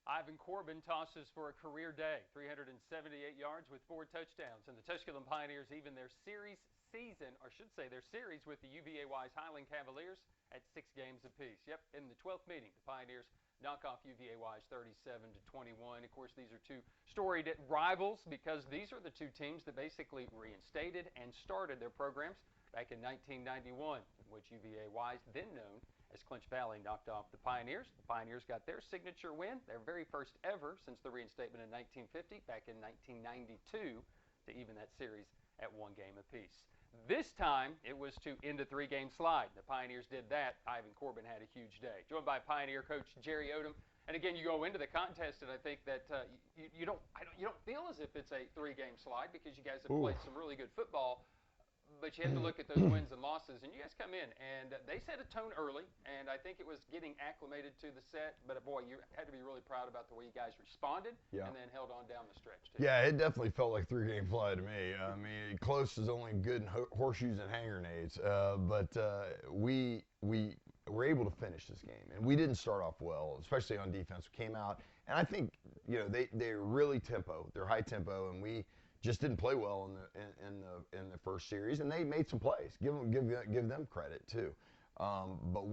Ivan Corbin tosses for a career day, 378 yards with 4 touchdowns. And the Tusculum Pioneers even their series season, or should say their series with the UVA-wise Highland Cavaliers at 6 games apiece. Yep, in the 12th meeting, the Pioneers knock off UVA-wise 37-21. Of course, these are two storied rivals because these are the two teams that basically reinstated and started their programs back in 1991, in which UVA-wise, then known as Clinch Valley, knocked off the Pioneers. The Pioneers got their signature win, their very first ever since the reinstatement in 1950, back in 1992, to even that series at 1 game apiece. This time, it was to end a 3-game slide. The Pioneers did that. Ivan Corbin had a huge day. Joined by Pioneer coach Jerry Odom. And again, you go into the contest, and I think that you don't feel as if it's a 3-game slide because you guys have played some really good football. But you have to look at those wins and losses, and you guys come in, and they set a tone early, and I think it was getting acclimated to the set. But, boy, you had to be really proud about the way you guys responded and then held on down the stretch, too. Yeah, it definitely felt like 3-game slide to me. I mean, close is only good in horseshoes and hand grenades. But we were able to finish this game, and we didn't start off well, especially on defense. We came out, and I think, they're really tempo. They're high tempo, and we just didn't play well in the first series, and they made some plays. Give them credit too. But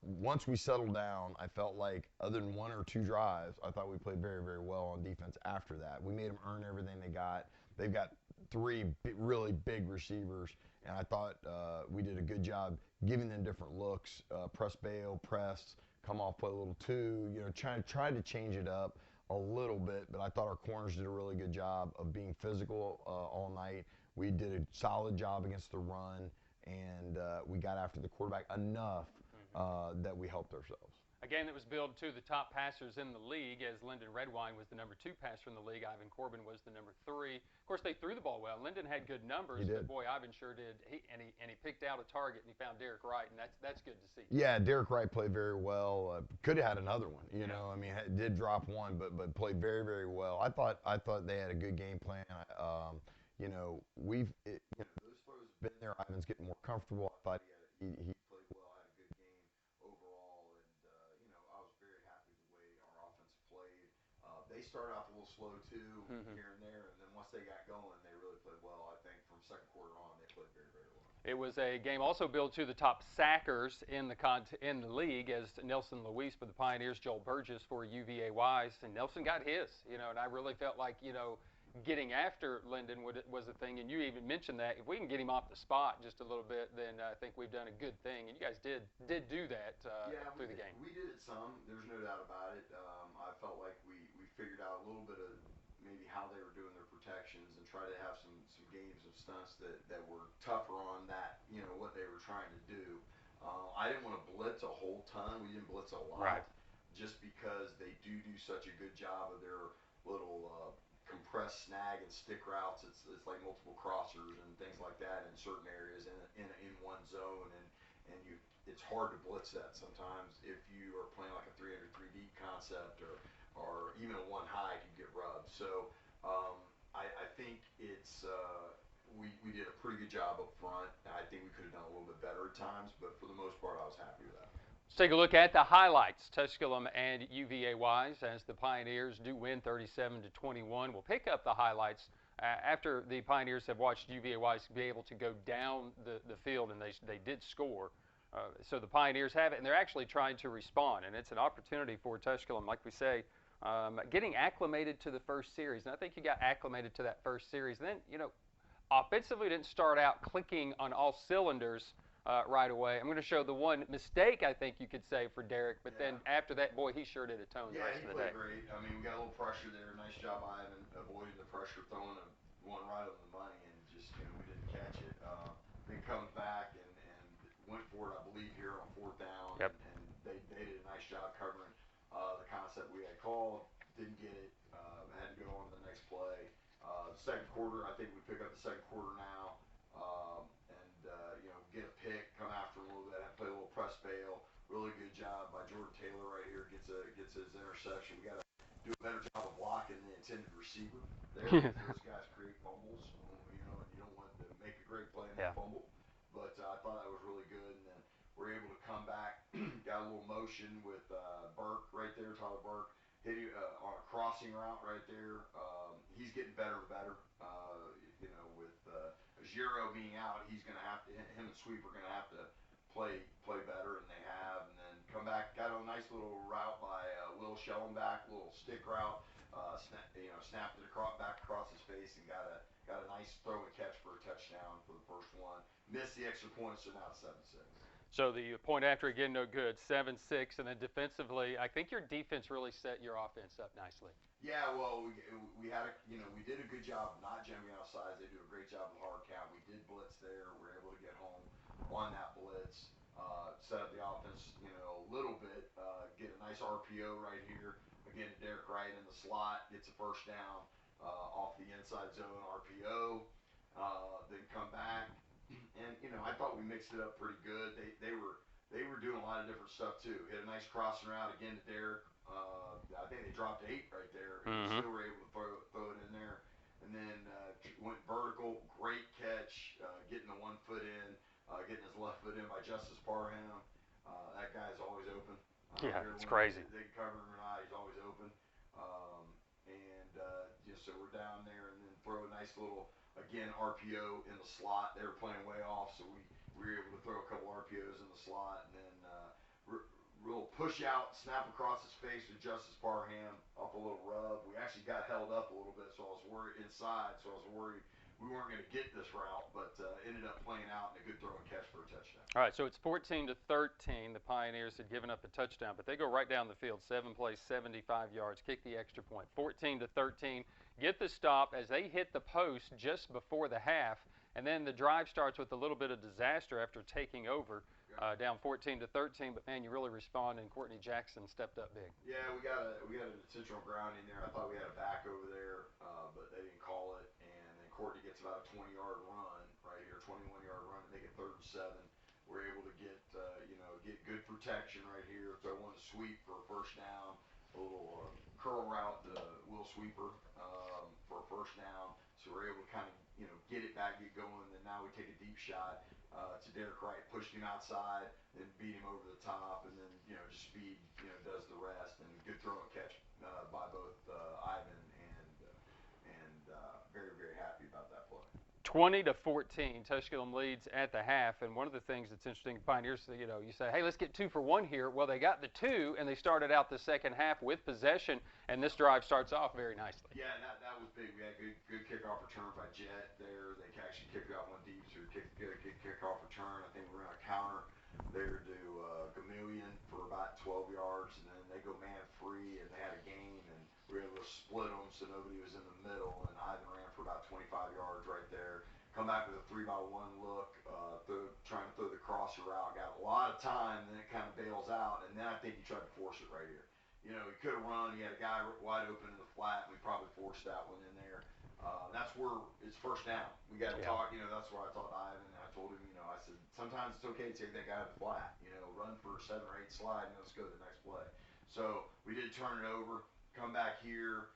once we settled down, I felt like other than 1 or 2 drives, I thought we played very, very well on defense after that. We made them earn everything they got. They've got 3 really big receivers, and I thought we did a good job giving them different looks, press bail, press, come off, play a little 2, try to change it up a little bit, but I thought our corners did a really good job of being physical all night. We did a solid job against the run, and we got after the quarterback enough that we helped ourselves. A game that was billed to the top passers in the league, as Lyndon Redwine was the number 2 passer in the league. Ivan Corbin was the number 3. Of course, they threw the ball well. Lyndon had good numbers, but boy, Ivan sure did. He picked out a target, and he found Derek Wright, and that's good to see. Yeah, Derek Wright played very well. Could have had another one, I mean, did drop one, but played very, very well. I thought they had a good game plan. Those throws have been there. Ivan's getting more comfortable. I thought he played well, had a good game overall, and I was very happy with the way our offense played. They started off a little slow too, here and there, and then once they got going, they really played well. I think from second quarter on, they played very, very well. It was a game also billed to the top sackers in the league, as Nelson Luis for the Pioneers, Joel Burgess for UVA-wise, and Nelson got his. And I really felt like getting after Lyndon was a thing, and you even mentioned that if we can get him off the spot just a little bit, then I think we've done a good thing. And you guys did do that through the game. We did it some. There's no doubt about it. I felt like we figured out a little bit of maybe how they were doing their protections and try to have some games of stunts that were tougher on that, what they were trying to do. I didn't want to blitz a whole ton. We didn't blitz a lot, just because they do such a good job of their little compressed snag and stick routes. It's like multiple crossers and things like that in certain areas in one zone, and it's hard to blitz that sometimes if you are playing like a 303 deep concept or even a 1 high you get rubbed. So I think it's we did a pretty good job up front. I think we could have done a little bit better at times, but for the most part, I was happy with that. Let's take a look at the highlights, Tusculum and UVA-wise, as the Pioneers do win 37-21. We'll pick up the highlights after the Pioneers have watched UVA-wise be able to go down the field, and they did score. So the Pioneers have it, and they're actually trying to respond, and it's an opportunity for Tusculum, like we say, getting acclimated to the first series. And I think you got acclimated to that first series. And then, offensively didn't start out clicking on all cylinders right away. I'm going to show the one mistake I think you could say for Derek, but then after that, boy, he sure did atone the rest of the day. Yeah, he played great. I mean, we got a little pressure there. Nice job, Ivan, avoiding the pressure, throwing one right on the money, and just, we didn't catch it. Then comes back and went for it, I believe, here on 4th down, and they did a nice job covering the concept we had called. Didn't get it. Had to go on to the next play. Second quarter, I think we pick up the second quarter now, get a pick, come after him a little bit, play a little press bail. Really good job by Jordan Taylor right here. Gets his interception. We got to do a better job of blocking the intended receiver there. Those guys create fumbles, and you don't want to make a great play and fumble. But I thought that was really good, and then we're able to come back. Got a little motion with Burke right there, Tyler Burke. hit you on a crossing route right there. He's getting better and better. With Giro being out, he's going to have to. Him and Sweep are going to have to play better, and they have. And then come back, got a nice little route by Will Schellenbach, little stick route. Snapped it back across his face and got a nice throw and catch for a touchdown for the first one. Missed the extra point, so now it's 7-6. So the point after again, no good, 7-6, and then defensively, I think your defense really set your offense up nicely. Yeah, well, we had we did a good job not jumping outside. They do a great job of hard count. We did blitz there. We were able to get home on that blitz, set up the offense, a little bit, get a nice RPO right here. Again, Derek Wright in the slot gets a first down off the inside zone RPO. Then come back. And I thought we mixed it up pretty good. They were doing a lot of different stuff too. Hit a nice crossing route again to Derek. I think they dropped 8 right there. And still were able to throw it in there. And then went vertical, great catch, getting the 1 foot in, getting his left foot in by Justice Parham. That guy's always open. Yeah, it's crazy. They cover him or not, he's always open. So we're down there, and then throw a nice little. Again, RPO in the slot. They were playing way off, so we were able to throw a couple RPOs in the slot, and then real push out, snap across his face with Justice Parham off a little rub. We actually got held up a little bit, so I was worried inside, so I was worried we weren't going to get this route, but ended up playing out in a good throw and catch for a touchdown. All right, so it's 14-13. The Pioneers had given up a touchdown, but they go right down the field, 7 plays, 75 yards, kick the extra point, 14-13. Get the stop as they hit the post just before the half, and then the drive starts with a little bit of disaster after taking over, down 14-13. But man, you really respond, and Courtney Jackson stepped up big. Yeah, we got an intentional grounding there. I thought we had a back over there, but they didn't call it. Courtney gets about a 20-yard run right here, 21-yard run to make it 3rd and 7. We're able to get good protection right here. Throw one to Sweep for a first down. A little curl route to Will Sweeper for a first down. So we're able to kind of get it back, get going. And now we take a deep shot to Derek Wright, pushed him outside, then beat him over the top, and then just speed does the rest. And good throw and catch by both Ivan and very, very happy about that play. 20-14, Tusculum leads at the half, and one of the things that's interesting, Pioneers, you say, hey, let's get 2 for 1 here. Well, they got the 2, and they started out the second half with possession, and this drive starts off very nicely. Yeah, that was big. We had good kickoff return by Jet there. They actually kicked it out 1 deep, so we get a good kickoff return. I think we're going to counter there to Gamillion for about 12 yards, and then they go man free, and they had a gain, and we were able to split them so nobody was in the middle, and Ivan ran for about 25 yards right there. Come back with a 3-by-1 look, trying to throw the crosser route. Got a lot of time, then it kind of bails out, and then I think he tried to force it right here. He could have run. He had a guy wide open in the flat, and we probably forced that one in there. That's where it's first down. We got to talk. That's where I talked to Ivan, and I told him, I said, sometimes it's okay to take that guy to the flat. Run for 7 or 8 slide, and let's go to the next play. So we did turn it over. Come back here.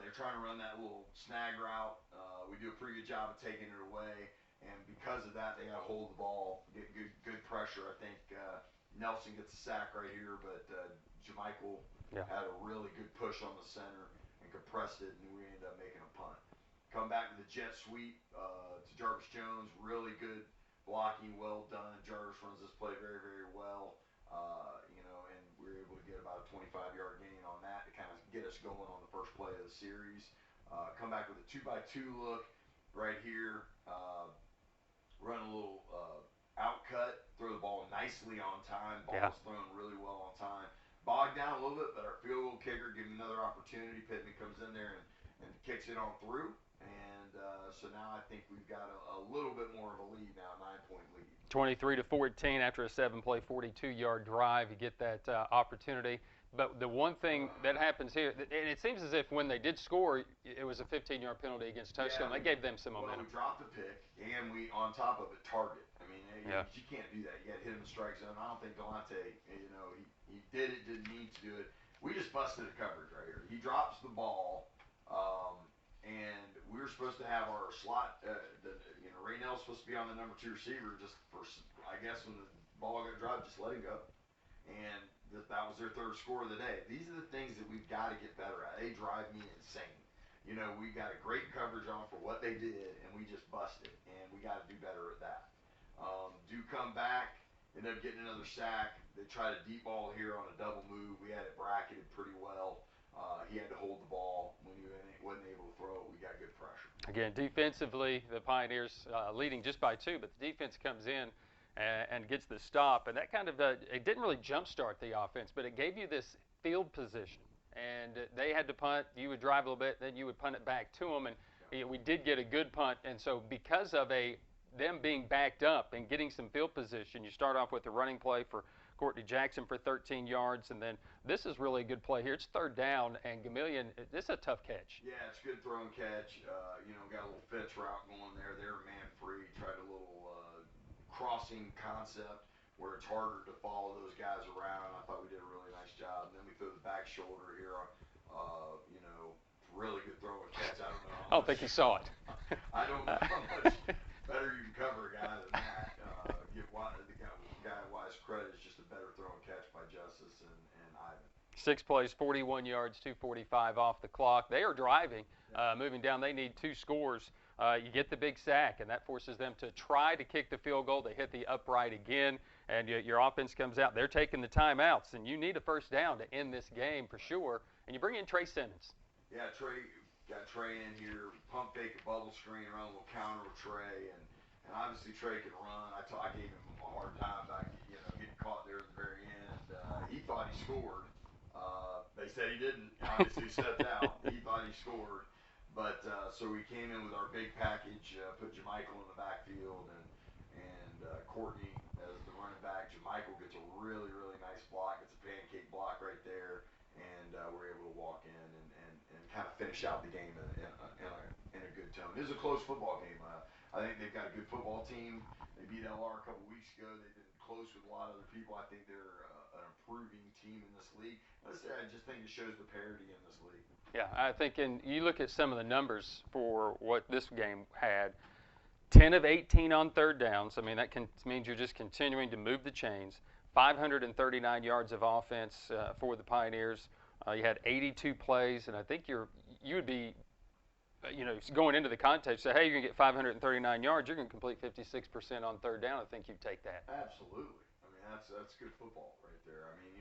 They're trying to run that little snag route. We do a pretty good job of taking it away, and because of that, they got to hold the ball, get good pressure. I think Nelson gets a sack right here, but Jermichael had a really good push on the center and compressed it, and we ended up making a punt. Come back to the jet sweep to Jarvis Jones. Really good blocking, well done. Jarvis runs this play very, very well. And we were able to get about a 25-yard gain on that to kind of get us going on the first play of the series. Come back with a 2-by-2 look right here. Run a little out cut, throw the ball nicely on time. Ball was thrown really well on time. Bogged down a little bit, but our field goal kicker gave him another opportunity. Pittman comes in there and kicks it on through. And so now I think we've got a little bit more of a lead now, 9-point lead. 23-14 after a 7-play, 42-yard drive. You get that opportunity. But the one thing that happens here, and it seems as if when they did score, it was a 15-yard penalty against Tusculum. That gave them some momentum. Well, we dropped the pick, and we, on top of it, target. I mean, you can't do that. You got to hit him in the strike zone. I don't think Delonte, he did it, didn't need to do it. We just busted the coverage right here. He drops the ball, and we were supposed to have our slot. Raynell's supposed to be on the number 2 receiver. Just for, I guess, when the ball got dropped, just let him go. And that was their 3rd score of the day. These are the things that we've got got to get better at. They drive me insane. You know, we got a great coverage on for what they did, and we just busted, and we got to do better at that. Do come back, end up getting another sack. They tried a deep ball here on a double move. We had it bracketed pretty well. He had to hold the ball. When he wasn't able to throw it, we got good pressure. Again, defensively, the Pioneers leading just by 2, but the defense comes in and gets the stop, and that kind of it didn't really jumpstart the offense, but it gave you this field position. And they had to punt. You would drive a little bit, then you would punt it back to them, and we did get a good punt. And so because of them being backed up and getting some field position, you start off with a running play for Courtney Jackson for 13 yards, and then this is really a good play here. It's 3rd down, and Gamillion, this is a tough catch. Yeah, it's a good throw and catch. You know, got a little fetch route going there. They were man free. Tried a little crossing concept where it's harder to follow those guys around. I thought we did a really nice job. And then we threw the back shoulder here. You know, really good throw and catch. I don't know. I don't think he saw it. I don't know how much better you can cover a guy than that. Give the guy Wise credit. It's just a better throw and catch by Justice and Ivan. 6 plays, 41 yards, 2:45 off the clock. They are driving, moving down. They need 2 scores. You get the big sack, and that forces them to try to kick the field goal. They hit the upright again, and your offense comes out. They're taking the timeouts, and you need a first down to end this game for sure. And you bring in Trey Simmons. Yeah, got Trey in here. Pump fake, a bubble screen, run a little counter with Trey, and obviously Trey can run. I gave him a hard time back, getting caught there at the very end. He thought he scored. They said he didn't. Obviously, he stepped out. He thought he scored. But so we came in with our big package, put Jermichael in the backfield, and Courtney as the running back. Jermichael gets a really, really nice block. It's a pancake block right there, and we're able to walk in and kind of finish out the game in a good tone. It was a close football game. I think they've got a good football team. They beat LR a couple weeks ago. They've been close with a lot of other people. I think they're an improving team in this league. I just think it shows the parity in this league. Yeah, I think, and you look at some of the numbers for what this game had, 10 of 18 on 3rd downs. I mean, that means you're just continuing to move the chains. 539 yards of offense for the Pioneers. You had 82 plays, and I think you would be, going into the contest, say, hey, you're going to get 539 yards, you're going to complete 56% on 3rd down. I think you'd take that. Absolutely. I mean, that's good football right there. I mean,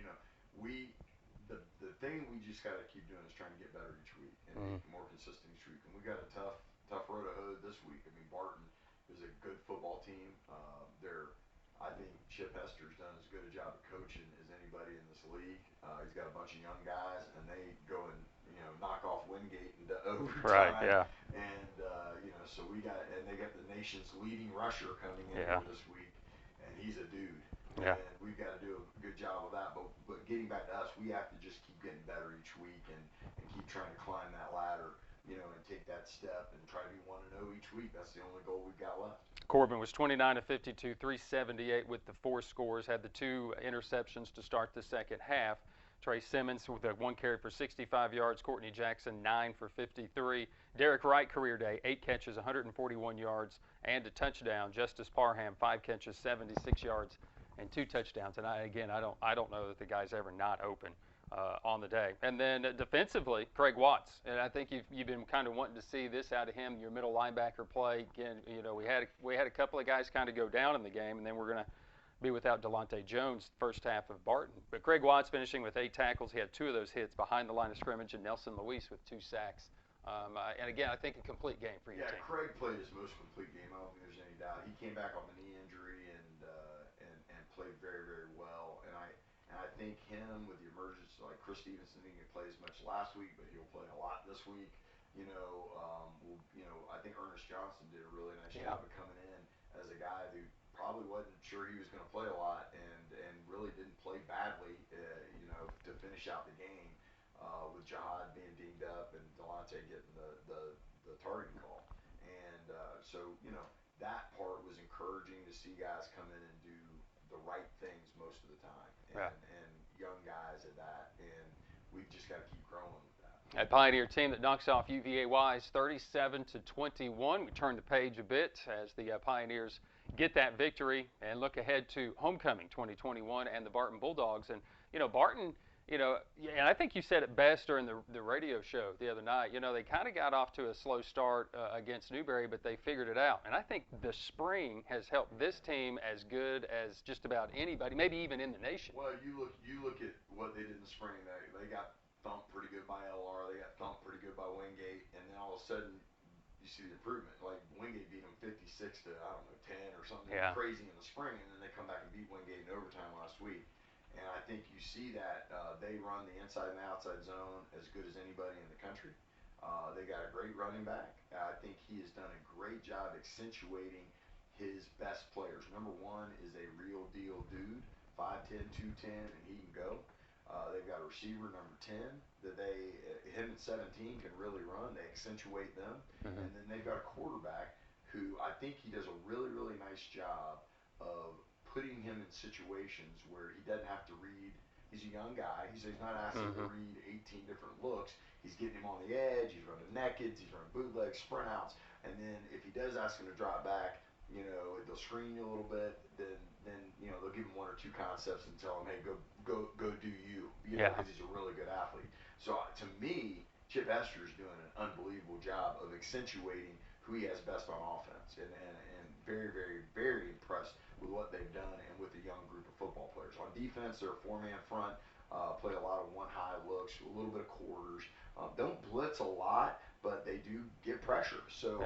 the thing we just got to keep doing is trying to get better each week and be more consistent each week. And we got a tough road to hoe this week. I mean, Barton is a good football team. I think Chip Hester's done as good a job of coaching as anybody in this league. He's got a bunch of young guys, and they go and knock off Wingate into overtime. Right. Yeah. And so they got the nation's leading rusher coming in here this week, and he's a dude. Yeah. And we've got to do a good job of that. But getting back to us, we have to just keep getting better each week and keep trying to climb that ladder, and take that step and try to be 1-0 each week. That's the only goal we've got left. Corbin was 29 of 52, 378 with the 4 scores, had the 2 interceptions to start the second half. Trey Simmons with a 1 carry for 65 yards. Courtney Jackson, 9 for 53. Derek Wright, career day, 8 catches, 141 yards, and a touchdown. Justice Parham, 5 catches, 76 yards, and 2 touchdowns. And I don't know that the guy's ever not open on the day. And then defensively, Craig Watts. And I think you've been kind of wanting to see this out of him. Your middle linebacker play. Again, we had a couple of guys kind of go down in the game, and then we're going to be without Delonte Jones first half of Barton. But Craig Watts finishing with 8 tackles. He had 2 of those hits behind the line of scrimmage, and Nelson Luis with 2 sacks. And again, I think a complete game for your team. Yeah, Craig played his most complete game. I don't think there's any doubt. He came back off a knee injury and played very, very well. And I think him with the emergence, like Chris Stevenson didn't play as much last week, but he'll play a lot this week. I think Ernest Johnson did a really nice job of coming in as a guy who probably wasn't sure he was going to play a lot and really didn't play badly, to finish out the game with Jihad being dinged up and Delonte getting the targeting call. And that part was encouraging to see guys come in and do the right things most of the time. And young guys at that. And we've just got to keep growing with that. A Pioneer team that knocks off UVA Wise 37-21. We turn the page a bit as the Pioneers get that victory and look ahead to homecoming 2021 and the Barton Bulldogs. And Barton Yeah, and I think you said it best during the radio show the other night. They kind of got off to a slow start against Newberry, but they figured it out. And I think the spring has helped this team as good as just about anybody, maybe even in the nation. Well, you look at what they did in the spring. They got thumped pretty good by LR. They got thumped pretty good by Wingate, and then all of a sudden you see the improvement. Like Wingate beat them 56 to I don't know 10 or something crazy in the spring, and then they come back and beat Wingate in overtime last week. And I think you see that they run the inside and outside zone as good as anybody in the country. They got a great running back. I think he has done a great job accentuating his best players. Number one is a real deal dude, 5'10", 210, and he can go. They've got a receiver, number 10, that him and 17 can really run. They accentuate them. Mm-hmm. And then they've got a quarterback who I think he does a really, really nice job of putting him in situations where he doesn't have to read. He's a young guy. He's not asking to read 18 different looks. He's getting him on the edge. He's running nakeds. He's running bootlegs, sprint outs. And then if he does ask him to drop back, they'll screen you a little bit. Then they'll give him one or two concepts and tell him, hey, go do you. Because he's a really good athlete. So to me, Chip Hester's doing an unbelievable job of accentuating who he has best on offense, and very, very, very impressed with what they've done and with a young group of football players. On defense, they're a four-man front, play a lot of one-high looks, a little bit of quarters. Don't blitz a lot, but they do get pressure. So,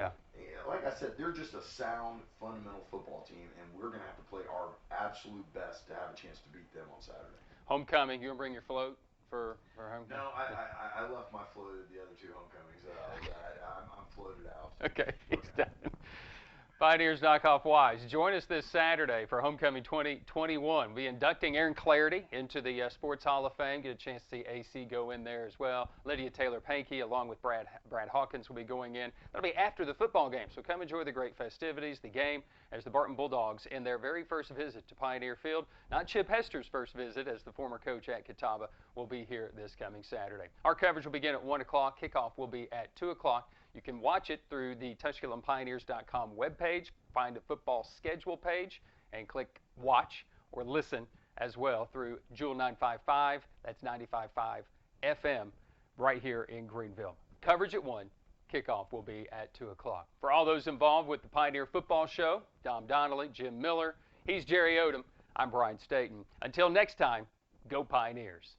like I said, they're just a sound, fundamental football team, and we're going to have to play our absolute best to have a chance to beat them on Saturday. Homecoming, you going to bring your float for homecoming? No, I left my float at the other two homecomings. I'm floated out. Okay, he's done. Pioneers Knockoff Wise. Join us this Saturday for Homecoming 2021. We'll be inducting Aaron Clarity into the Sports Hall of Fame. Get a chance to see AC go in there as well. Lydia Taylor-Pankey, along with Brad Hawkins, will be going in. That'll be after the football game, so come enjoy the great festivities, the game, as the Barton Bulldogs in their very first visit to Pioneer Field. Not Chip Hester's first visit, as the former coach at Catawba will be here this coming Saturday. Our coverage will begin at 1 o'clock. Kickoff will be at 2 o'clock. You can watch it through the TusculumPioneers.com webpage, find a football schedule page, and click watch or listen as well through Jewel 955, that's 95.5 FM, right here in Greenville. Coverage at 1, kickoff will be at 2 o'clock. For all those involved with the Pioneer Football Show, Dom Donnelly, Jim Miller, he's Jerry Odom, I'm Brian Staten. Until next time, go Pioneers.